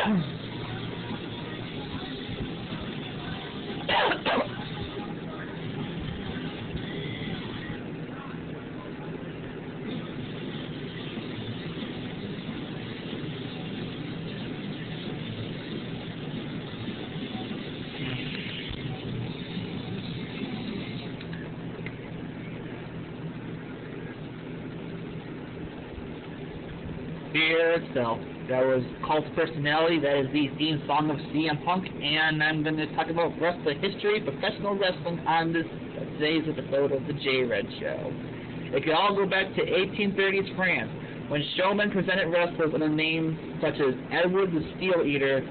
Fear itself. That was Cult Personality. That is the theme song of CM Punk, and I'm going to talk about the history of professional wrestling on today's episode of the J-Red Show. It can all go back to 1830s France, when showmen presented wrestlers under names such as Edward the Steel Eater,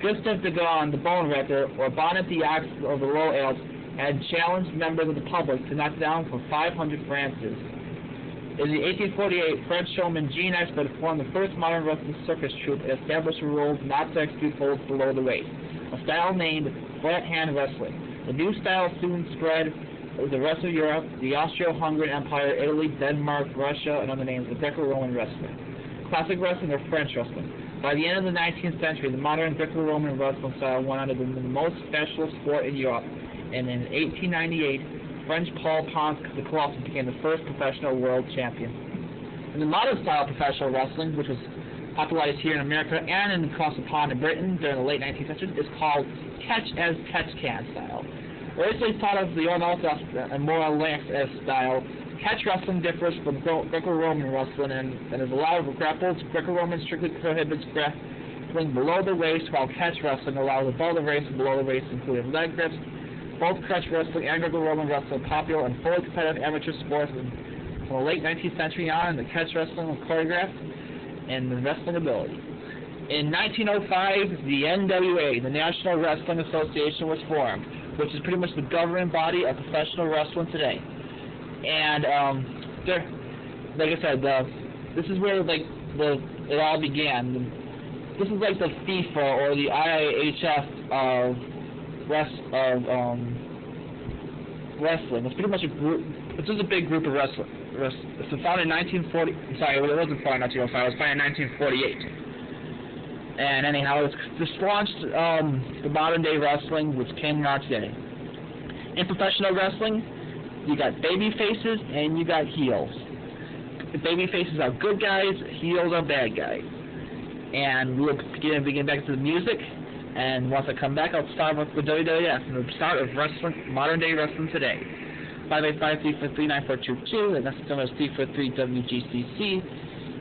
Gustave Dagon the Bone Wrecker, or Bonnet the Ox of the Low Alps, and challenged members of the public to knock down for 500 francs. In 1848, French showman Jean Expert formed the first modern wrestling circus troupe and established rules not to execute holds below the waist, a style named flat hand wrestling. The new style soon spread over the rest of Europe, the Austro-Hungarian Empire, Italy, Denmark, Russia, and other names of Greco-Roman wrestling. Classic wrestling or French wrestling. By the end of the 19th century, the modern Greco-Roman wrestling style went on to be the most fashionable sport in Europe, and in 1898, French Paul Ponce the Colossus became the first professional world champion. And the modern style of professional wrestling, which was popularized here in America and across the pond in Britain during the late 19th century, is called catch-as-catch-can style. Originally thought of the unorthodox and more lax-as style, catch wrestling differs from Greco-Roman wrestling and is allowed for grapples. Greco-Roman strictly prohibits grappling below the waist, while catch wrestling allows above the waist and below the waist, including leg grips. Both catch wrestling and Greco-Roman wrestling are popular and fully competitive amateur sports from the late 19th century on, and the catch wrestling was choreographed and the wrestling ability. In 1905, the NWA, the National Wrestling Association, was formed, which is pretty much the governing body of professional wrestling today. And like I said, this is where it all began. This is like the FIFA or the IIHF of wrestling. It's pretty much a group. It's just a big group of wrestling. It was founded in 1940. Sorry, it wasn't founded in 1905. It was founded in 1948. And anyhow, it's just launched the modern day wrestling, which came out today. In professional wrestling, you got baby faces and you got heels. The baby faces are good guys, heels are bad guys. And we'll begin back to the music. And once I come back, I'll start with the WWF, and we'll start with wrestling, modern day wrestling today. 585-343-9422, and that's the number of C43WGCC.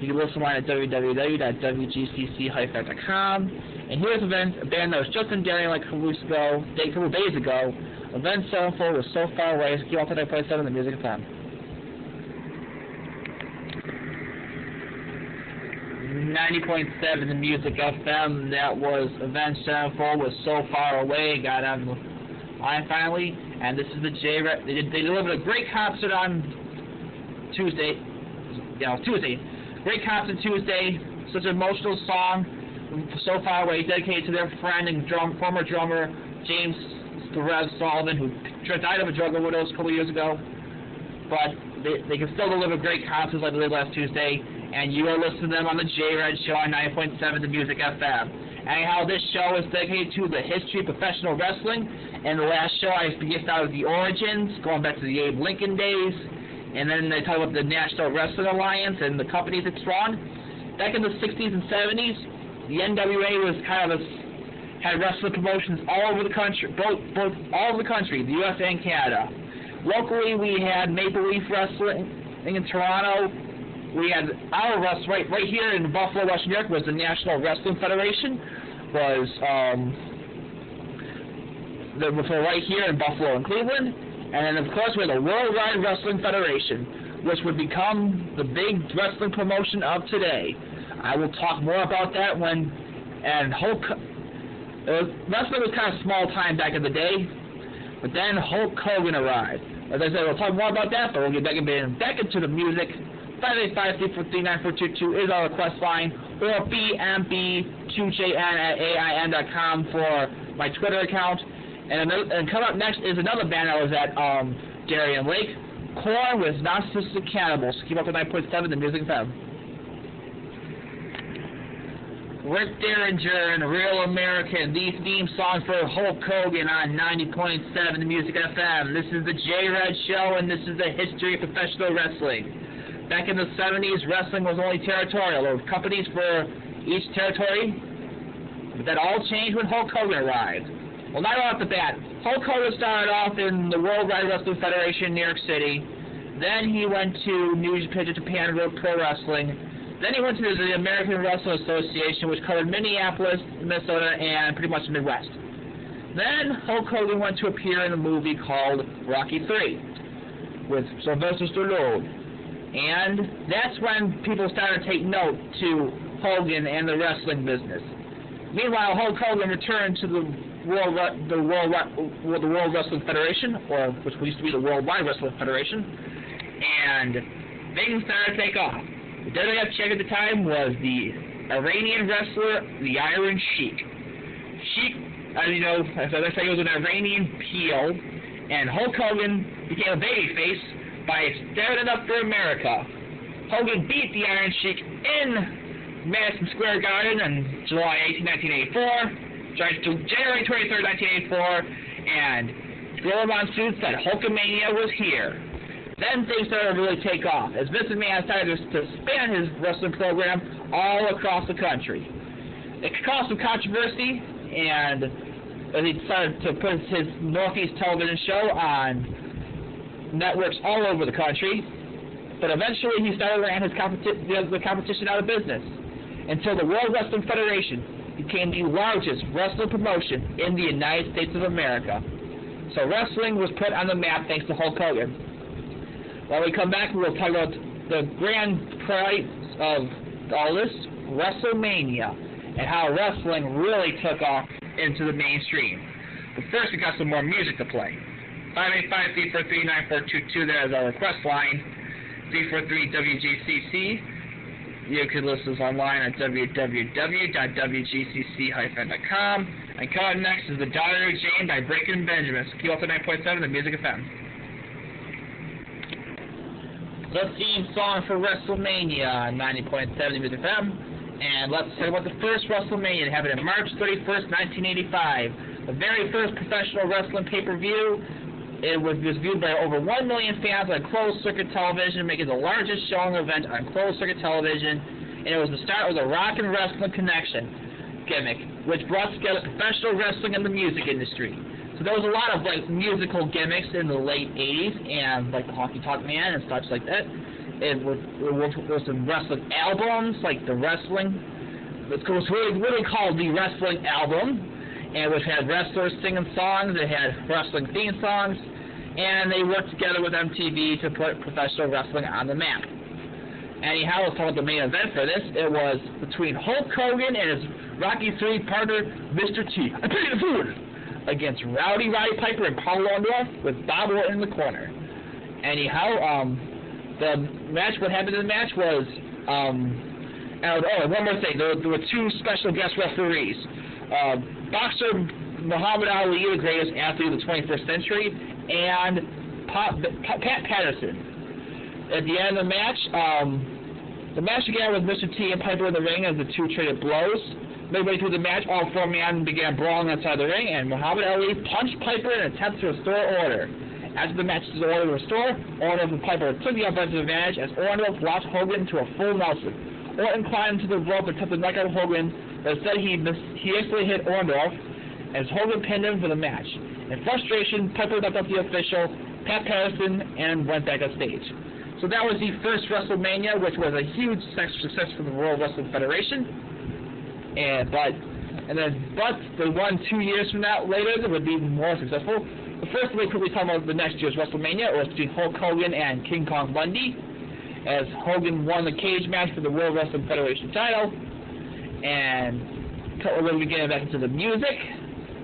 You can listen online at www.wgcc-hyphen.com. And here's a band that was just in Darien like a couple days ago. Avenged Sevenfold was So Far Away. So keep on to 9.7 the Music FM. 90.7 the Music FM. That was Avenged Sevenfold was So Far Away. Got on the line finally. And this is the J-Red. They delivered a great concert on Tuesday. Tuesday. Great concert Tuesday. Such an emotional song, So Far Away, dedicated to their friend and former drummer James Perez Sullivan, who died of a drug overdose a couple years ago. But they can still deliver great concerts like they did last Tuesday. And you are listening to them on the J-Red Show on 9.7 the Music FM. Anyhow, this show is dedicated to the history of professional wrestling. And the last show, I started with the origins, going back to the Abe Lincoln days. And then they talk about the National Wrestling Alliance and the companies it spawned. Back in the 60s and 70s, the NWA was had wrestling promotions all over the country, both all over the country, the U.S. and Canada. Locally, we had Maple Leaf Wrestling in Toronto. We had our wrestling right here in Buffalo, Western New York, was the National Wrestling Federation. Was right here in Buffalo and Cleveland. And then, of course, we had the Worldwide Wrestling Federation, which would become the big wrestling promotion of today. I will talk more about that when... And wrestling was kind of small time back in the day, but then Hulk Hogan arrived. As I said, we'll talk more about that, but we'll get back into the music. 585-343-9422 is our request line, or bmb2jn@ain.com for my Twitter account. And coming up next is another band that was at Darien Lake, Korn with Narcissistic Cannibals. Keep up with 9.7 the Music FM. Rick Derringer and Real American, the theme song for Hulk Hogan on 90.7 The Music FM. This is the J-Red Show, and this is the history of professional wrestling. Back in the 70s, wrestling was only territorial. There were companies for each territory, but that all changed when Hulk Hogan arrived. Well, not right off the bat. Hulk Hogan started off in the Worldwide Wrestling Federation in New York City. Then he went to New Japan World Pro Wrestling. Then he went to the American Wrestling Association, which covered Minneapolis, Minnesota, and pretty much the Midwest. Then Hulk Hogan went to appear in a movie called Rocky III with Sylvester Stallone. And that's when people started to take note to Hogan and the wrestling business. Meanwhile, Hulk Hogan returned to the World Wrestling Federation, or which used to be the Worldwide Wrestling Federation, and things started to take off. The WWF champion at the time was the Iranian wrestler, the Iron Sheik. Sheik, as you know, as I say, he was an Iranian heel, and Hulk Hogan became a babyface by standing up for America. Hogan beat the Iron Sheik in Madison Square Garden on July 18, 1984, January 23rd, 1984, and Gorilla Monsoon said Hulkamania was here. Then things started to really take off, as Vince McMahon started to span his wrestling program all across the country. It caused some controversy, and he decided to put his Northeast television show on networks all over the country, but eventually he started running the competition out of business, until the World Wrestling Federation became the largest wrestling promotion in the United States of America. So wrestling was put on the map thanks to Hulk Hogan. When we come back, we'll talk about the grand prize of all this, WrestleMania, and how wrestling really took off into the mainstream. But first, we got some more music to play. 585-343-9422, that is our request line. 343-WGCC. You can listen to us online at www.wgcc-.com. And coming up next is The Daughter of Jane by Breaking Benjamin. Keep up to 9.7, The Music FM. The theme song for WrestleMania on 90.7 The Music FM. And let's talk about the first WrestleMania. It happened on March 31st, 1985. The very first professional wrestling pay-per-view. It was viewed by over 1 million fans on closed-circuit television, making the largest showing event on closed-circuit television. And it was the start of the Rock and Wrestling Connection gimmick, which brought together professional wrestling and the music industry. So there was a lot of musical gimmicks in the late 80s, and like the Honky Tonk Man and such like that. It was some wrestling albums, like the wrestling. It was really called the Wrestling Album, and which had wrestlers singing songs. It had wrestling theme songs, and they worked together with MTV to put professional wrestling on the map. Anyhow, let's talk about the main event for this. It was between Hulk Hogan and his Rocky III partner, Mr. T. I paid the food! Against Roddy Piper and Paul Orndorff with Bob Orton in the corner. Anyhow, the match, what happened in the match was, and one more thing, there were two special guest referees. Boxer Muhammad Ali, the greatest athlete of the 21st century, and Pat Patterson. At the end of the match began with Mr. T and Piper in the ring as the two traded blows. Midway through the match, all four men began brawling outside the ring, and Muhammad Ali punched Piper in an attempt to restore order. After the match's order was restored, Orndorff and Piper took the offensive advantage as Orndorff locked Hogan to a full Nelson. Orton climbed to the rope and attempted to knock out Hogan, but instead he instantly hit Orndorff as Hogan pinned him for the match. In frustration, Piper knocked out the official, Pat Patterson, and went back on stage. So that was the first WrestleMania, which was a huge success for the World Wrestling Federation. But the one 2 years from that later that would be more successful. The first we quickly talk about the next year's WrestleMania. It was between Hulk Hogan and King Kong Bundy, as Hogan won the cage match for the World Wrestling Federation title. And we're going to be getting back into the music.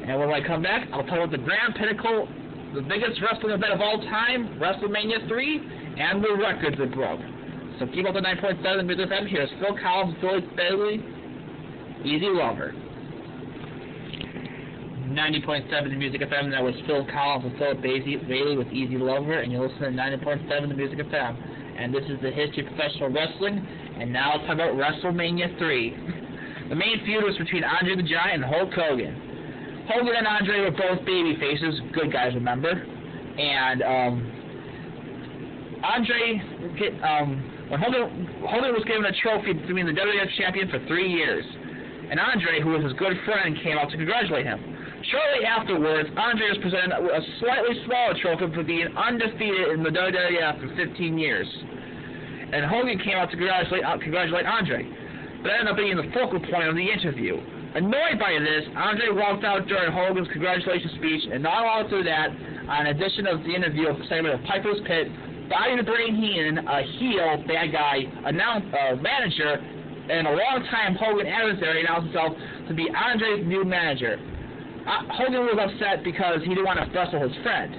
And when I come back, I'll talk about the grand pinnacle, the biggest wrestling event of all time, WrestleMania 3, and the records it broke. So keep up the 9.7 Music FM. Here's Phil Collins, Billy Bailey, Easy Lover. 90.7 The Music FM. That was Phil Collins and Philip Bailey with Easy Lover, and you're listening to 90.7 The Music FM. And this is the history of professional wrestling. And now let's talk about WrestleMania 3. The main feud was between Andre the Giant and Hulk Hogan. Hogan and Andre were both baby faces, good guys, remember? And when Hogan was given a trophy to be the WWF champion for 3 years, and Andre, who was his good friend, came out to congratulate him. Shortly afterwards, Andre was presented a slightly smaller trophy for being undefeated in the WWF for 15 years. And Hogan came out to congratulate Andre, but ended up being the focal point of the interview. Annoyed by this, Andre walked out during Hogan's congratulations speech, and not long after that, on edition of the interview of the segment of Piper's Pit, Bobby the Brain Heenan, a heel bad guy manager, and a long-time Hogan adversary, announced himself to be Andre's new manager. Hogan was upset because he didn't want to wrestle his friend.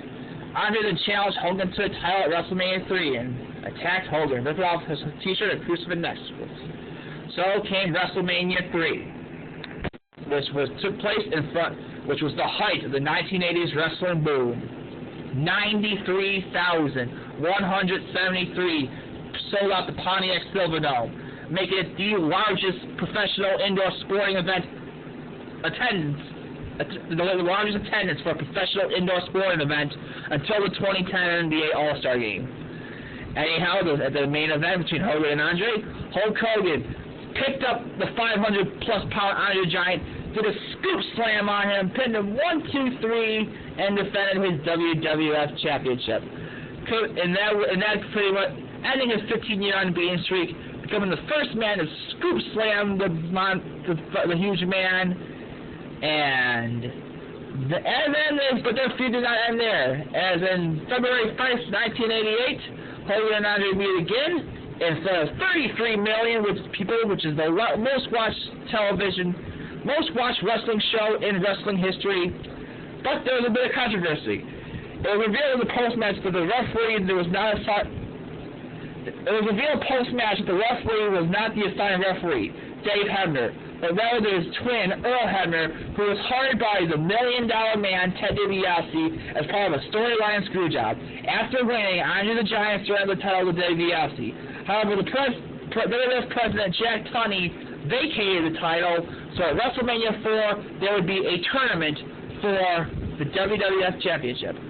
Andre then challenged Hogan to a title at WrestleMania 3 and attacked Hogan, ripping off his t-shirt and crucifix necklace. So came WrestleMania 3, which took place which was the height of the 1980s wrestling boom. 93,173 sold out the Pontiac Silverdome, making it the largest professional indoor sporting event the largest attendance for a professional indoor sporting event until the 2010 NBA All-Star Game. Anyhow, at the main event between Hogan and Andre, Hulk Hogan picked up the 500-plus pound Andre the Giant, did a scoop slam on him, pinned him 1, 2, 3, and defended his WWF Championship. And that pretty much ending his 15-year unbeaten streak, becoming the first man to scoop slam the huge man. But their feud did not end there. As in February 1st, 1988, Hogan and Andre meet again in front of 33 million people, which is the most watched wrestling show in wrestling history. But there was a bit of controversy. It was revealed in the post-match that the referee was not the assigned referee, Dave Hebner, but rather his twin, Earl Hebner, who was hired by the $1 Million Man, Ted DiBiase, as part of a storyline screwjob. After winning, Andre the Giant surrendered the title to DiBiase. However, the WWF president, Jack Tunney, vacated the title, so at WrestleMania 4, there would be a tournament for the WWF Championship.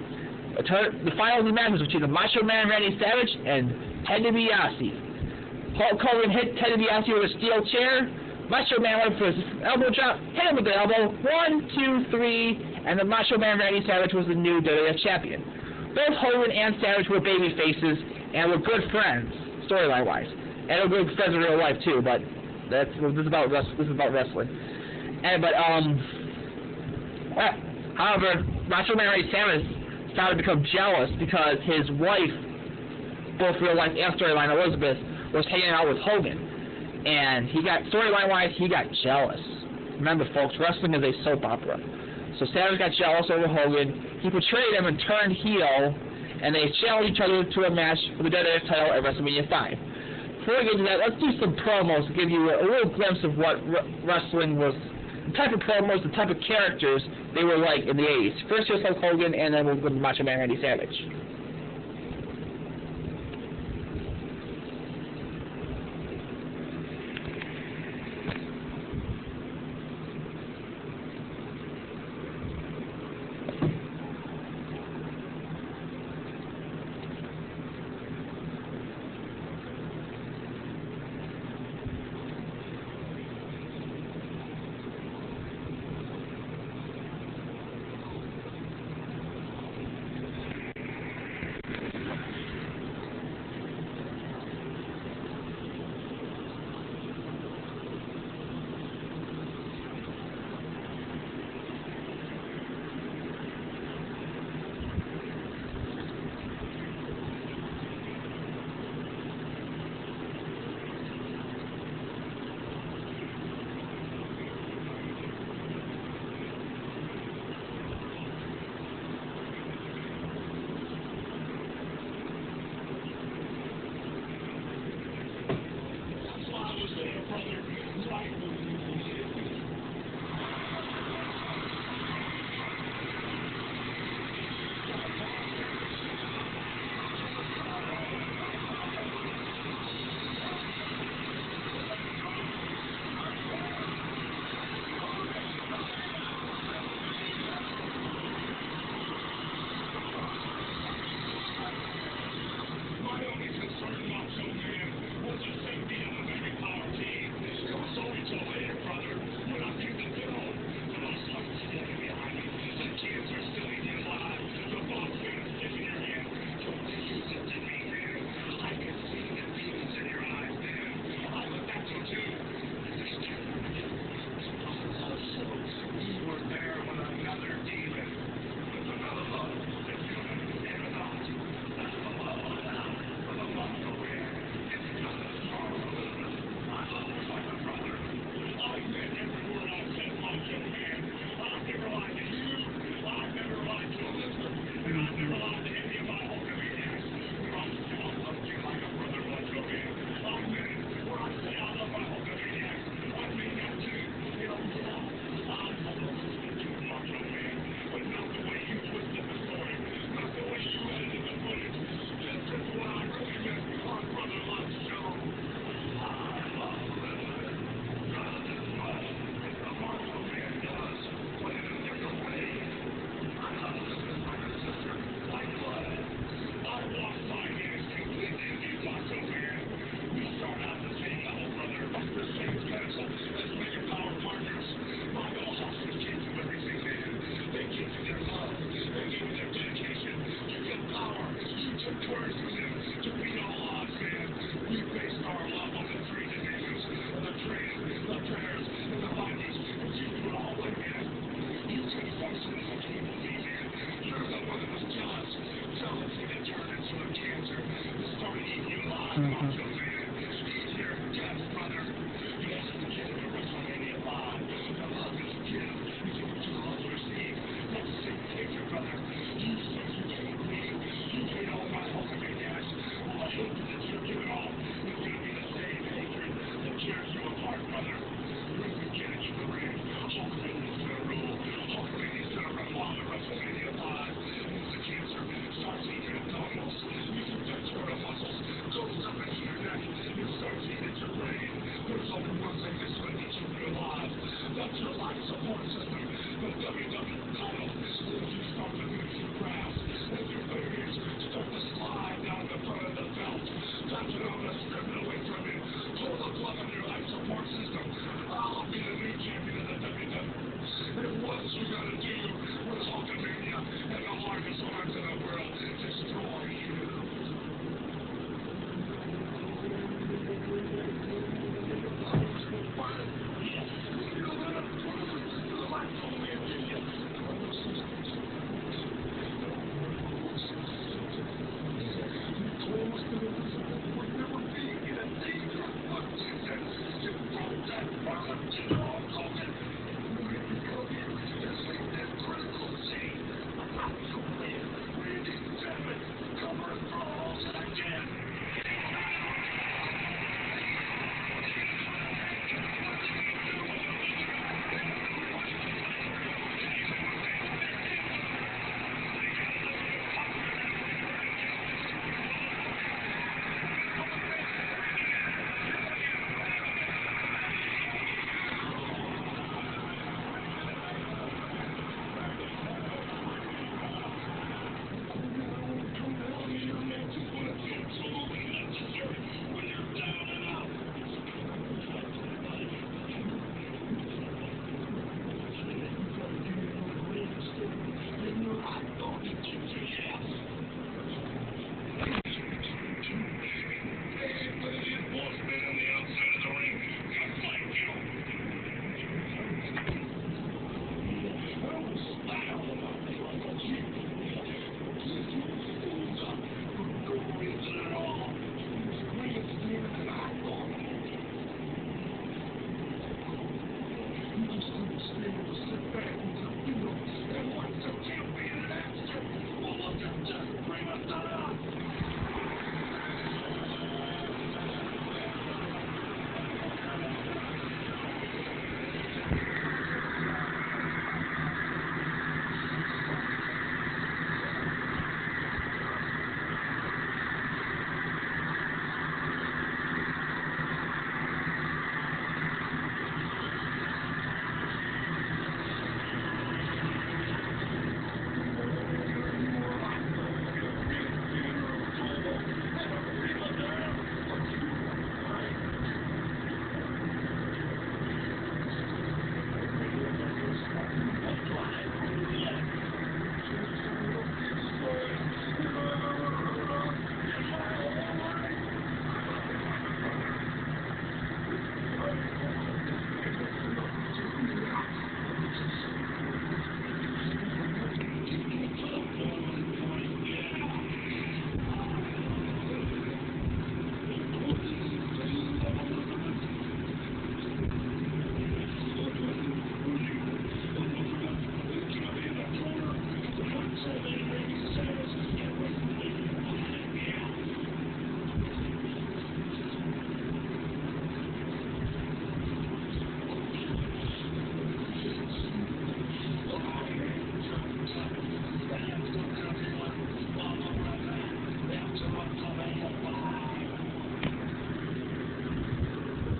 The final match was between the Macho Man Randy Savage and Ted DiBiase. Hulk Hogan hit Ted DiBiase with a steel chair. Macho Man went for his elbow drop, hit him with the elbow, 1, 2, 3, and the Macho Man Randy Savage was the new WWF champion. Both Hogan and Savage were baby faces and were good friends, storyline-wise. And were good friends in real life too, but this is about wrestling. However, Macho Man Randy Savage started to become jealous because his wife, both real life and storyline, Elizabeth, was hanging out with Hogan. And storyline-wise, he got jealous. Remember, folks, wrestling is a soap opera. So Savage got jealous over Hogan. He portrayed him and turned heel, and they challenged each other to a match for the WWF title at WrestleMania 5. Before we get to that, let's do some promos to give you a little glimpse of what wrestling was, the type of promos, the type of characters they were like in the 80s. First, here's Hulk Hogan, and then we'll go to Macho Man Randy Savage.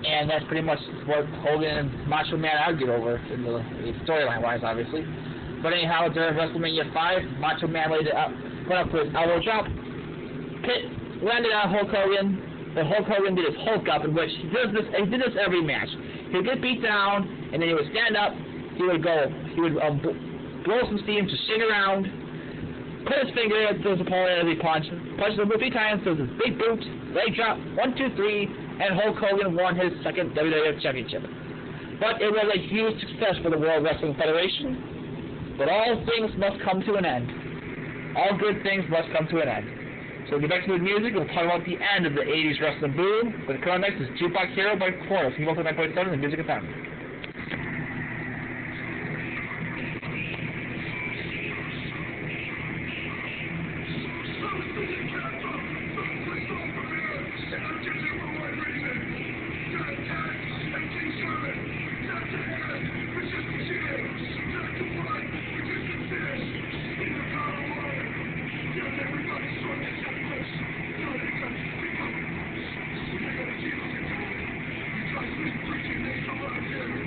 And that's pretty much what Hogan and Macho Man argued over in the storyline-wise, obviously. But anyhow, during WrestleMania 5, Macho Man laid it up, put up for his elbow drop. Pitt landed on Hulk Hogan, but Hulk Hogan did his Hulk up, in which he did this every match. He would get beat down, and then he would stand up. He would blow some steam to shake around, put his finger to his opponent as he punched him 3 times. There was this big boot, leg drop, 1, 2, 3, and Hulk Hogan won his second WWF Championship. But it was a huge success for the World Wrestling Federation. But all things must come to an end. All good things must come to an end. So we'll get back to the music. We'll talk about the end of the 80s wrestling boom. But coming next is Jukebox Hero by Chorus. He both 9.7 and Music FM. Preaching, they come out here.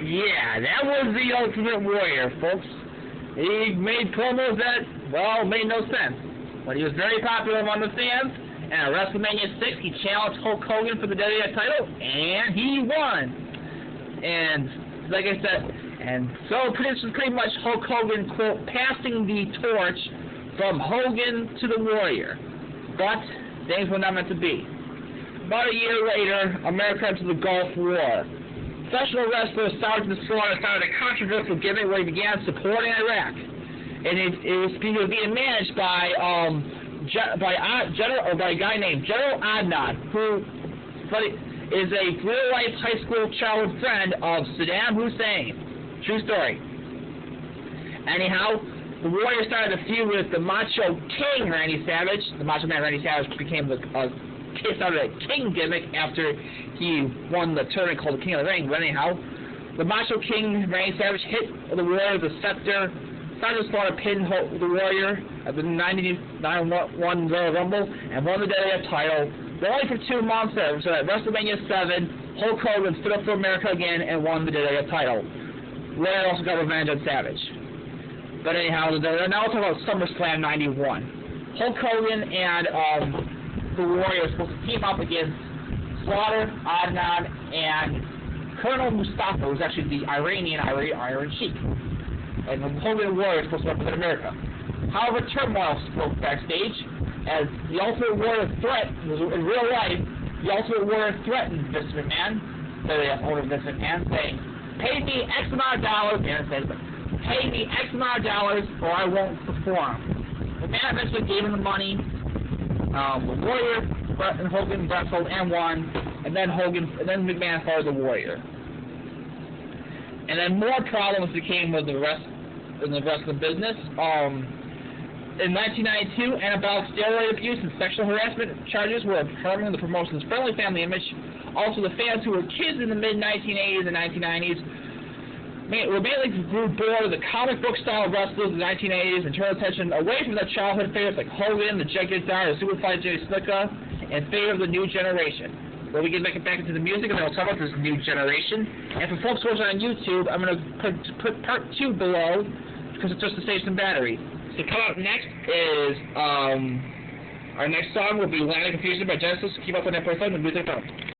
Yeah, that was the Ultimate Warrior, folks. He made promos that, well, made no sense. But he was very popular among the fans, and at WrestleMania 6, he challenged Hulk Hogan for the WWE title, and he won. And, like I said, and so this was pretty much Hulk Hogan, quote, passing the torch from Hogan to the Warrior. But things were not meant to be. About a year later, America entered the Gulf War. Professional wrestler Sergeant Slaughter started a controversial gimmick where he began supporting Iraq, and he was being managed by a guy named General Adnan, who is a real-life high school childhood friend of Saddam Hussein. True story. Anyhow, the Warrior started a feud with the Macho King Randy Savage. The Macho Man Randy Savage became started a King gimmick after he won the tournament called the King of the Ring. But anyhow, the Macho King Randy Savage hit the Warrior with a scepter. Sergeant Slaughter pinned the Warrior at the 1991 Royal Rumble and won the WWE title. But only for 2 months there. So at WrestleMania 7, Hulk Hogan stood up for America again and won the WWE title. Warrior also got revenge on Savage. But anyhow, now we'll talk about SummerSlam 91. Hulk Hogan and the Warrior were supposed to team up against Slaughter, Adnan, and Colonel Mustafa, who was actually the Iranian Iron Sheik. And the Hogan and Warrior were supposed to represent America. However, turmoil spoke backstage as the Ultimate Warrior in real life, the Ultimate Warrior threatened Vince McMahon, the owner of Vince McMahon, saying, "Pay me X amount of dollars," and it says, "Pay me X amount of dollars or I won't perform." McMahon eventually gave him the money. The Warrior and Hogan wrestled and won, and then McMahon fired the Warrior. And then more problems became with the rest of the business. In 1992, anabolic steroid abuse and sexual harassment charges were harming the promotion's friendly family image. Also, the fans who were kids in the mid-1980s and 1990s grew bored of the comic book style wrestlers in the 1980s and turned attention away from their childhood favorites like Hogan, the Jagged Diner, the Superfly Jay Snuka, in favor of the new generation. Well, we get back into the music, and then we'll talk about this new generation. And for folks watching on YouTube, I'm going to put part 2 below, because it's just to save some battery. So come up next is, our next song will be Land of Confusion by Genesis. Keep up with that for a second, and music phone.